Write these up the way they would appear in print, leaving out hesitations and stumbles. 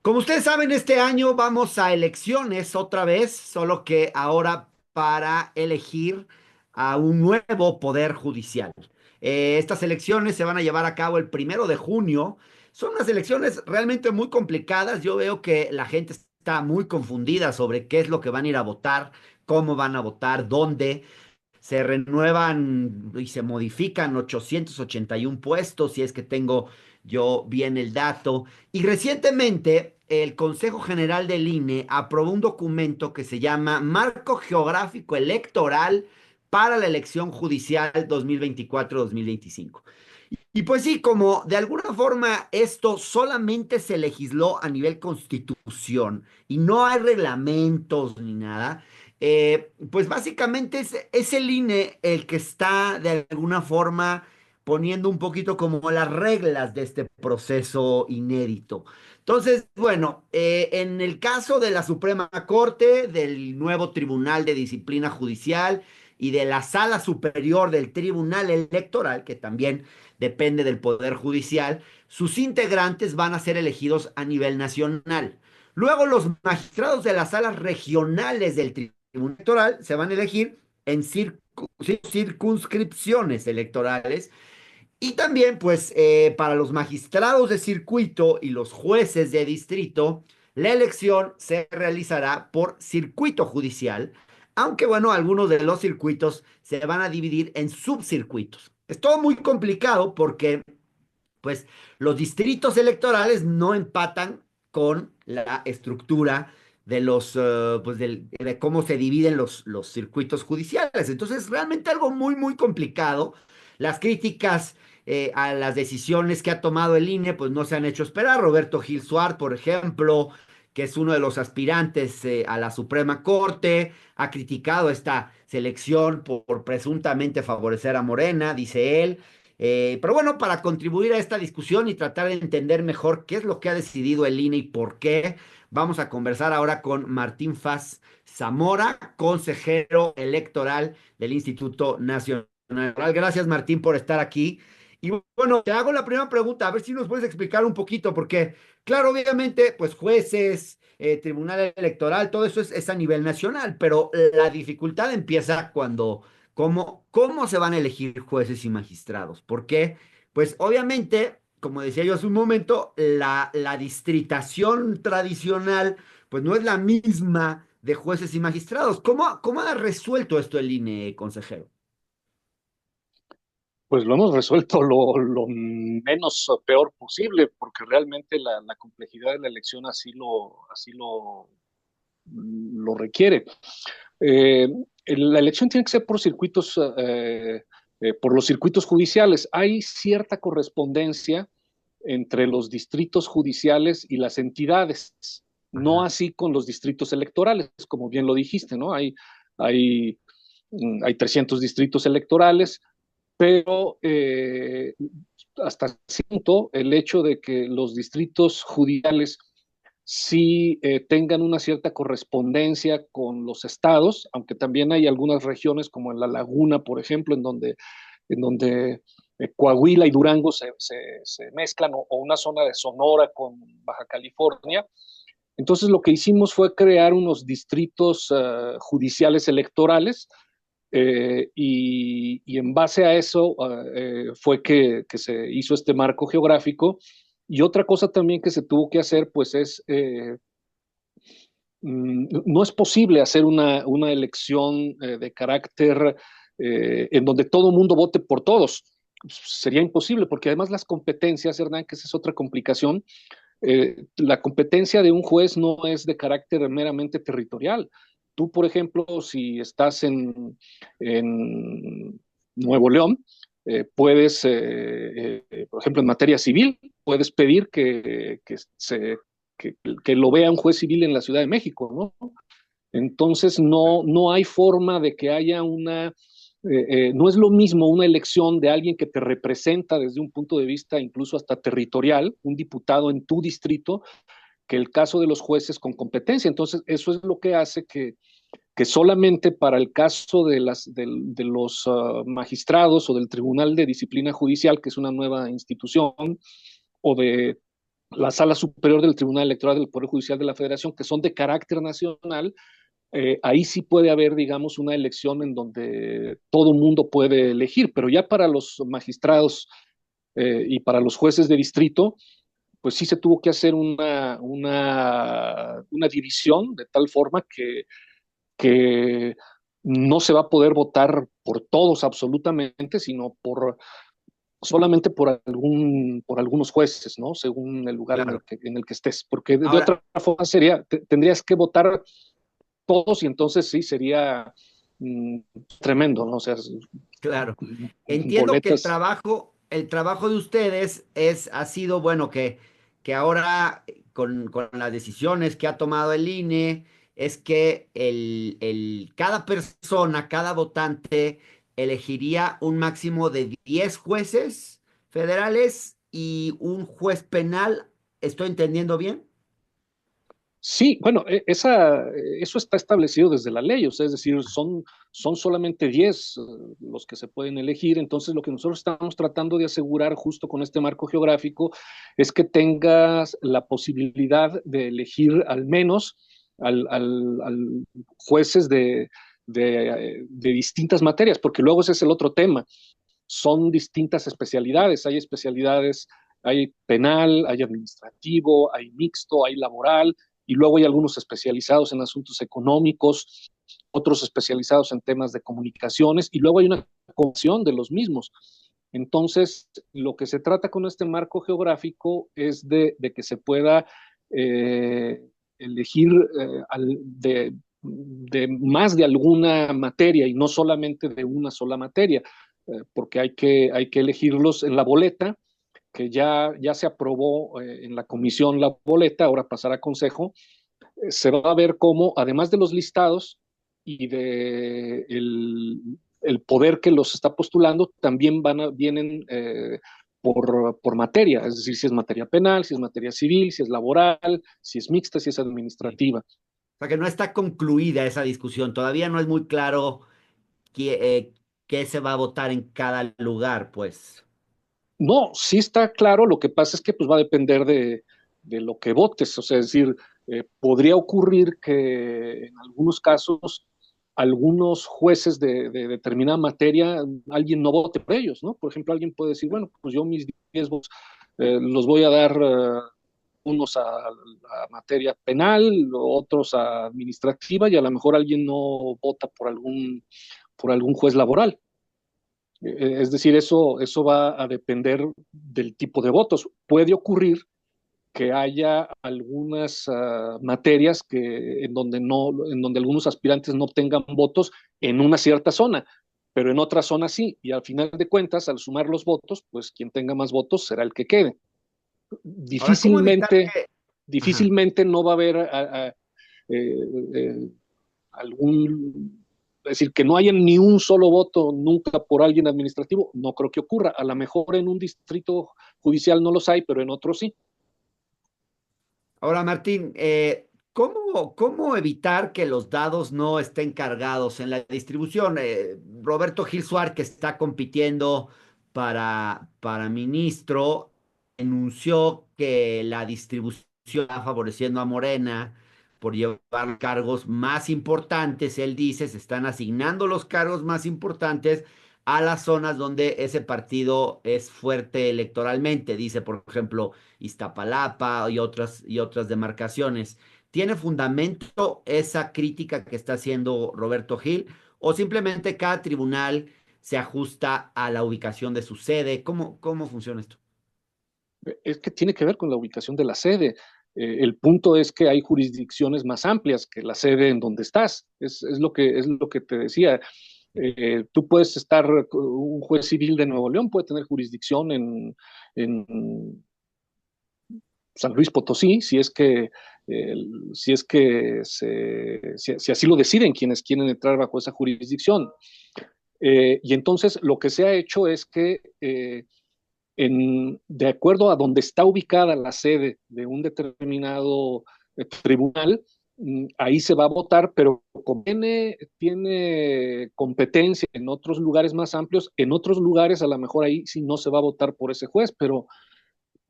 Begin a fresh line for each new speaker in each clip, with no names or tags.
Como ustedes saben, este año vamos a elecciones otra vez, solo que ahora para elegir a un nuevo poder judicial. Estas elecciones se van a llevar a cabo el 1 de junio. Son unas elecciones realmente muy complicadas. Yo veo que la gente está muy confundida sobre qué es lo que van a ir a votar, cómo van a votar, dónde. Se renuevan y se modifican 881 puestos, si es que tengo yo bien el dato. Y recientemente el Consejo General del INE aprobó un documento que se llama Marco Geográfico Electoral para la elección judicial 2024-2025. Y pues sí, como de alguna forma esto solamente se legisló a nivel constitución y no hay reglamentos ni nada, pues básicamente es el INE el que está de alguna forma poniendo un poquito como las reglas de este proceso inédito. Entonces, bueno, en el caso de la Suprema Corte, del nuevo Tribunal de Disciplina Judicial y de la Sala Superior del Tribunal Electoral, que también depende del Poder Judicial, sus integrantes van a ser elegidos a nivel nacional. Luego los magistrados de las salas regionales del Tribunal Electoral se van a elegir en circunscripciones electorales y también pues para los magistrados de circuito y los jueces de distrito, la elección se realizará por circuito judicial, aunque bueno, algunos de los circuitos se van a dividir en subcircuitos. Es todo muy complicado porque pues los distritos electorales no empatan con la estructura de de cómo se dividen los circuitos judiciales. Entonces, es realmente algo muy, muy complicado. Las críticas a las decisiones que ha tomado el INE, pues no se han hecho esperar. Roberto Gil Suárez, por ejemplo, que es uno de los aspirantes a la Suprema Corte, ha criticado esta selección por presuntamente favorecer a Morena, dice él. Pero bueno, para contribuir a esta discusión y tratar de entender mejor qué es lo que ha decidido el INE y por qué, vamos a conversar ahora con Martín Faz Zamora, consejero electoral del Instituto Nacional Electoral. Gracias, Martín, por estar aquí. Y bueno, te hago la primera pregunta, a ver si nos puedes explicar un poquito, porque, claro, obviamente, pues jueces, tribunal electoral, todo eso es a nivel nacional, pero la dificultad empieza cuando cómo se van a elegir jueces y magistrados. ¿Por qué? Pues obviamente, como decía yo hace un momento, la distritación tradicional, pues no es la misma de jueces y magistrados. ¿Cómo ha resuelto esto el INE, consejero?
Pues lo hemos resuelto lo menos peor posible, porque realmente la complejidad de la elección así lo requiere. Eh, la elección tiene que ser por circuitos, por los circuitos judiciales. Hay cierta correspondencia entre los distritos judiciales y las entidades, no
Ajá.
así con los distritos electorales, como bien lo dijiste, ¿no? Hay, hay 300 distritos electorales, pero hasta cierto el hecho de que los distritos judiciales sí tengan una cierta correspondencia con los estados, aunque también hay algunas regiones como en La Laguna, por ejemplo, en donde Coahuila y Durango se mezclan, o una zona de Sonora con Baja California. Entonces lo que hicimos fue crear unos distritos judiciales electorales, y en base a eso fue que se hizo este marco geográfico. Y otra cosa también que se tuvo que hacer, pues es, no es posible hacer una elección de carácter en donde todo mundo vote por todos. Sería imposible, porque además las competencias, Hernán, que esa es otra complicación, la competencia de un juez no es de carácter meramente territorial. Tú, por ejemplo, si estás en Nuevo León, puedes, por ejemplo, en materia civil, puedes pedir que lo vea un juez civil en la Ciudad de México, ¿no? Entonces, no hay forma de que haya no es lo mismo una elección de alguien que te representa desde un punto de vista incluso hasta territorial, un diputado en tu distrito, que el caso de los jueces con competencia. Entonces, eso es lo que hace que solamente para el caso de los magistrados o del Tribunal de Disciplina Judicial, que es una nueva institución, o de la Sala Superior del Tribunal Electoral del Poder Judicial de la Federación, que son de carácter nacional, ahí sí puede haber, digamos, una elección en donde todo mundo puede elegir, pero ya para los magistrados y para los jueces de distrito, pues sí se tuvo que hacer una división de tal forma que no se va a poder votar por todos absolutamente, sino solamente por algunos jueces, ¿no? Según el lugar
Claro.
en el que estés, porque de
Ahora,
otra forma tendrías que votar todos y entonces sí sería mm, tremendo, ¿no? O sea,
claro. Entiendo que
boletas.
el trabajo de ustedes ha sido, bueno, que ahora con las decisiones que ha tomado el INE, es que cada persona, cada votante elegiría un máximo de 10 jueces federales y un juez penal. ¿Estoy entendiendo bien?
Sí, bueno, eso está establecido desde la ley, o sea, es decir, son solamente 10 los que se pueden elegir, entonces lo que nosotros estamos tratando de asegurar justo con este marco geográfico es que tengas la posibilidad de elegir al menos al jueces de distintas materias, porque luego ese es el otro tema, son distintas especialidades, hay especialidades, hay penal, hay administrativo, hay mixto, hay laboral, y luego hay algunos especializados en asuntos económicos, otros especializados en temas de comunicaciones, y luego hay una comisión de los mismos. Entonces, lo que se trata con este marco geográfico es de que se pueda eh, elegir de más de alguna materia y no solamente de una sola materia, porque hay que elegirlos en la boleta, que ya se aprobó en la comisión la boleta, ahora pasará a consejo. Se va a ver cómo, además de los listados y de el poder que los está postulando, también vienen por materia, es decir, si es materia penal, si es materia civil, si es laboral, si es mixta, si es
Sí.
administrativa.
O sea que no está concluida esa discusión. Todavía no es muy claro qué se va a votar en cada lugar, pues.
No, sí está claro, lo que pasa es que pues va a depender de lo que votes, o sea, es decir, podría ocurrir que en algunos casos algunos jueces de determinada materia, alguien no vote por ellos, ¿no? Por ejemplo, alguien puede decir, bueno, pues yo mis 10 votos los voy a dar unos a materia penal, otros a administrativa, y a lo mejor alguien no vota por algún juez laboral. Es decir, eso va a depender del tipo de votos. Puede ocurrir que haya algunas materias en donde algunos aspirantes no obtengan votos en una cierta zona, pero en otra zona sí. Y al final de cuentas, al sumar los votos, pues quien tenga más votos será el que quede.
Ahora, ¿cómo evitar
Difícilmente,
que... Ajá.
difícilmente no va a haber eh, eh, algún, es decir, que no haya ni un solo voto nunca por alguien administrativo, no creo que ocurra. A lo mejor en un distrito judicial no los hay, pero en otros sí.
Ahora, Martín, ¿cómo evitar que los dados no estén cargados en la distribución? Roberto Gil Suárez, que está compitiendo para ministro, anunció que la distribución está favoreciendo a Morena por llevar cargos más importantes. Él dice, se están asignando los cargos más importantes a las zonas donde ese partido es fuerte electoralmente. Dice, por ejemplo, Iztapalapa y otras demarcaciones. ¿Tiene fundamento esa crítica que está haciendo Roberto Gil o simplemente cada tribunal se ajusta a la ubicación de su sede? ¿Cómo funciona esto?
Es que tiene que ver con la ubicación de la sede. El punto es que hay jurisdicciones más amplias que la sede en donde estás. Es lo que te decía. Tú puedes estar, un juez civil de Nuevo León puede tener jurisdicción en San Luis Potosí, si es que si así lo deciden quienes quieren entrar bajo esa jurisdicción. Y entonces lo que se ha hecho es que de acuerdo a donde está ubicada la sede de un determinado tribunal, ahí se va a votar, pero como tiene competencia en otros lugares más amplios, en otros lugares a lo mejor ahí sí no se va a votar por ese juez, pero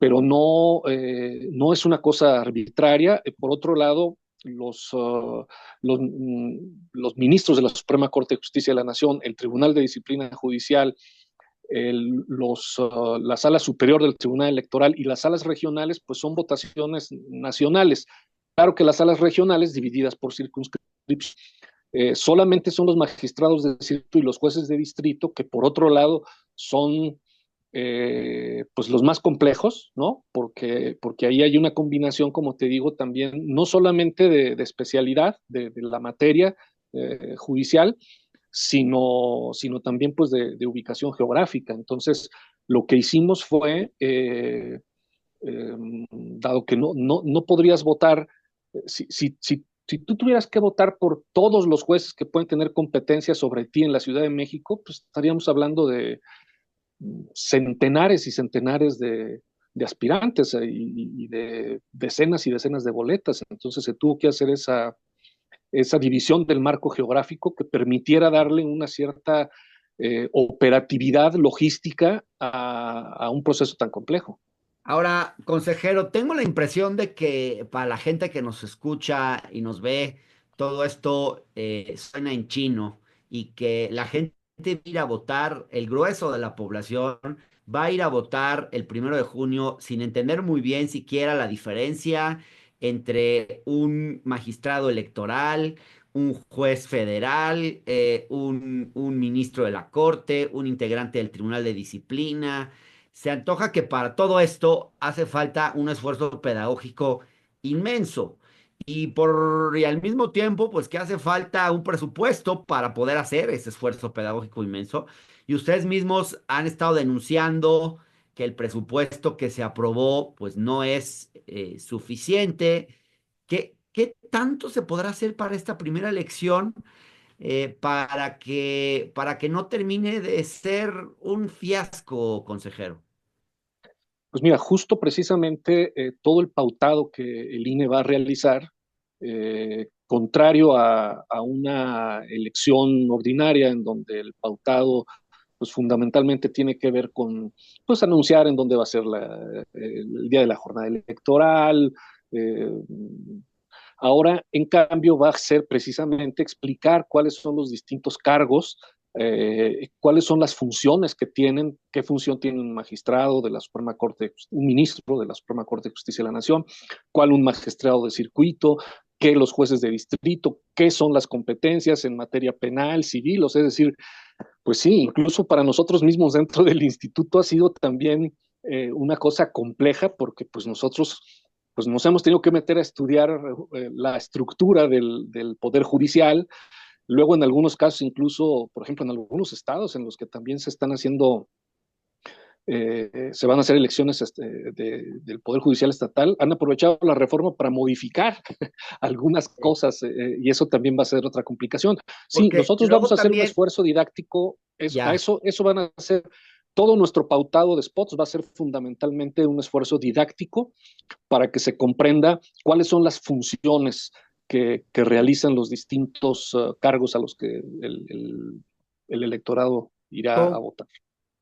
pero no, no es una cosa arbitraria. Por otro lado, los ministros de la Suprema Corte de Justicia de la Nación, el Tribunal de Disciplina Judicial, la sala superior del Tribunal Electoral y las salas regionales, pues son votaciones nacionales. Claro que las salas regionales, divididas por circunscripción, solamente son los magistrados de distrito y los jueces de distrito, que por otro lado son pues los más complejos, ¿no? Porque ahí hay una combinación, como te digo, también, no solamente de especialidad de la materia judicial, sino también pues de ubicación geográfica. Entonces, lo que hicimos fue, dado que no podrías votar, si tú tuvieras que votar por todos los jueces que pueden tener competencia sobre ti en la Ciudad de México, pues estaríamos hablando de centenares y centenares de aspirantes y de decenas y decenas de boletas. Entonces se tuvo que hacer esa división del marco geográfico que permitiera darle una cierta operatividad logística a un proceso tan complejo.
Ahora, consejero, tengo la impresión de que para la gente que nos escucha y nos ve, todo esto suena en chino y que la gente va a ir a votar, el grueso de la población va a ir a votar el 1 de junio sin entender muy bien siquiera la diferencia entre un magistrado electoral, un juez federal, un ministro de la Corte, un integrante del Tribunal de Disciplina. Se antoja que para todo esto hace falta un esfuerzo pedagógico inmenso y al mismo tiempo, pues que hace falta un presupuesto para poder hacer ese esfuerzo pedagógico inmenso. Y ustedes mismos han estado denunciando que el presupuesto que se aprobó, pues no es suficiente. ¿Qué tanto se podrá hacer para esta primera elección para que no termine de ser un fiasco, consejero?
Pues mira, justo precisamente todo el pautado que el INE va a realizar, contrario a una elección ordinaria en donde el pautado pues fundamentalmente tiene que ver con pues anunciar en dónde va a ser el día de la jornada electoral. eh, Ahora, en cambio, va a ser precisamente explicar cuáles son los distintos cargos, cuáles son las funciones que tienen, qué función tiene un magistrado de la Suprema Corte, un ministro de la Suprema Corte de Justicia de la Nación, cuál un magistrado de circuito, qué los jueces de distrito, qué son las competencias en materia penal, civil, o sea, es decir, pues sí, incluso para nosotros mismos dentro del instituto ha sido también una cosa compleja porque pues nosotros pues nos hemos tenido que meter a estudiar la estructura del poder judicial, luego en algunos casos incluso, por ejemplo, en algunos estados en los que también se están haciendo se van a hacer elecciones del Poder Judicial Estatal, han aprovechado la reforma para modificar algunas cosas y eso también va a ser otra complicación. Sí,
Porque
nosotros vamos
luego
a hacer un
también,
esfuerzo didáctico,
ya,
eso van a hacer, todo nuestro pautado de spots va a ser fundamentalmente un esfuerzo didáctico para que se comprenda cuáles son las funciones que realizan los distintos cargos a los que el electorado irá a
con
votar.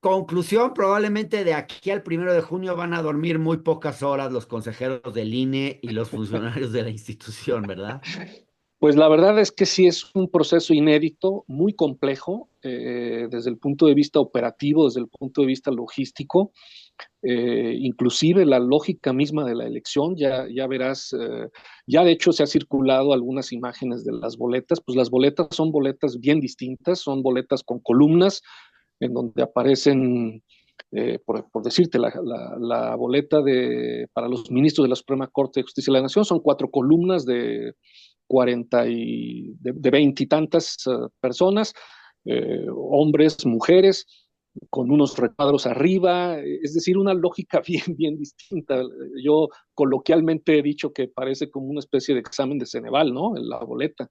conclusión, probablemente de aquí al 1 de junio van a dormir muy pocas horas los consejeros del INE y los funcionarios de la institución, ¿verdad?
Pues la verdad es que sí es un proceso inédito, muy complejo, desde el punto de vista operativo, desde el punto de vista logístico, inclusive la lógica misma de la elección, ya verás, ya de hecho se ha circulado algunas imágenes de las boletas, pues las boletas son boletas bien distintas, son boletas con columnas en donde aparecen, por decirte, la boleta para los ministros de la Suprema Corte de Justicia de la Nación son cuatro columnas de 40 de 20 y tantas personas, hombres, mujeres, con unos recuadros arriba, es decir, una lógica bien distinta. Yo coloquialmente he dicho que parece como una especie de examen de Ceneval, ¿no? En la boleta.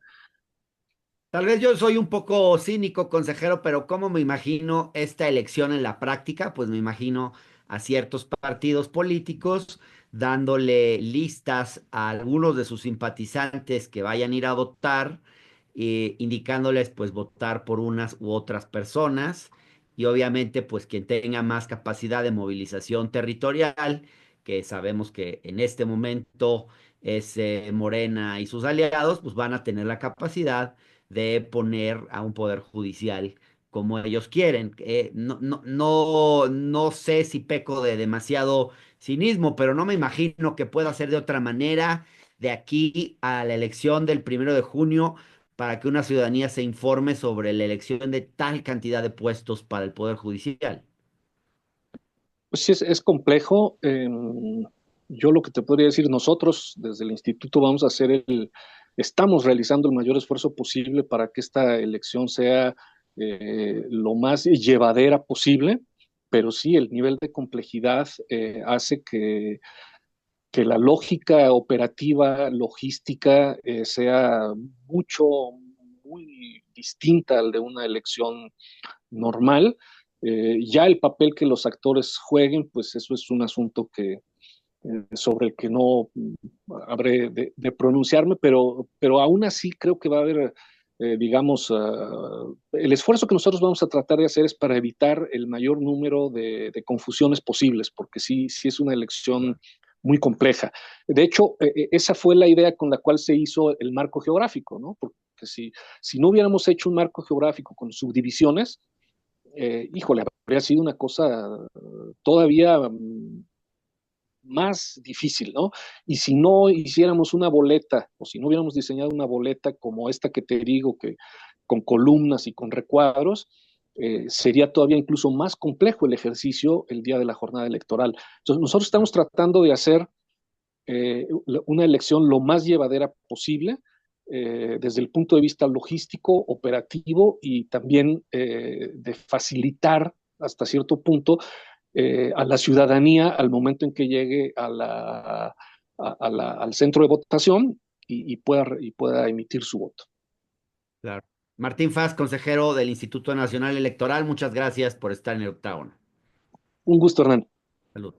Tal vez yo soy un poco cínico, consejero, pero ¿cómo me imagino esta elección en la práctica? Pues me imagino a ciertos partidos políticos dándole listas a algunos de sus simpatizantes que vayan a ir a votar, indicándoles pues votar por unas u otras personas y obviamente pues quien tenga más capacidad de movilización territorial, que sabemos que en este momento es Morena y sus aliados, pues van a tener la capacidad de poner a un poder judicial como ellos quieren. No sé si peco de demasiado cinismo, pero no me imagino que pueda ser de otra manera de aquí a la elección del 1 de junio para que una ciudadanía se informe sobre la elección de tal cantidad de puestos para el Poder Judicial.
Pues sí, es complejo. Yo lo que te podría decir, nosotros desde el instituto vamos a hacer estamos realizando el mayor esfuerzo posible para que esta elección sea lo más llevadera posible, pero sí, el nivel de complejidad hace que la lógica operativa, logística, sea muy distinta al de una elección normal. Ya el papel que los actores jueguen, pues eso es un asunto sobre el que no habré de pronunciarme, pero aún así creo que va a haber, digamos, el esfuerzo que nosotros vamos a tratar de hacer es para evitar el mayor número de confusiones posibles, porque sí es una elección muy compleja. De hecho, esa fue la idea con la cual se hizo el marco geográfico, ¿no? Porque si no hubiéramos hecho un marco geográfico con subdivisiones, híjole, habría sido una cosa todavía más difícil, ¿no? Y si no hiciéramos una boleta, o si no hubiéramos diseñado una boleta como esta que te digo, que con columnas y con recuadros, sería todavía incluso más complejo el ejercicio el día de la jornada electoral. Entonces, nosotros estamos tratando de hacer una elección lo más llevadera posible, desde el punto de vista logístico, operativo y también de facilitar hasta cierto punto a la ciudadanía al momento en que llegue al centro de votación y pueda emitir su voto.
Claro. Martín Faz, consejero del Instituto Nacional Electoral, muchas gracias por estar en el octágono.
Un gusto, Hernán.
Salud.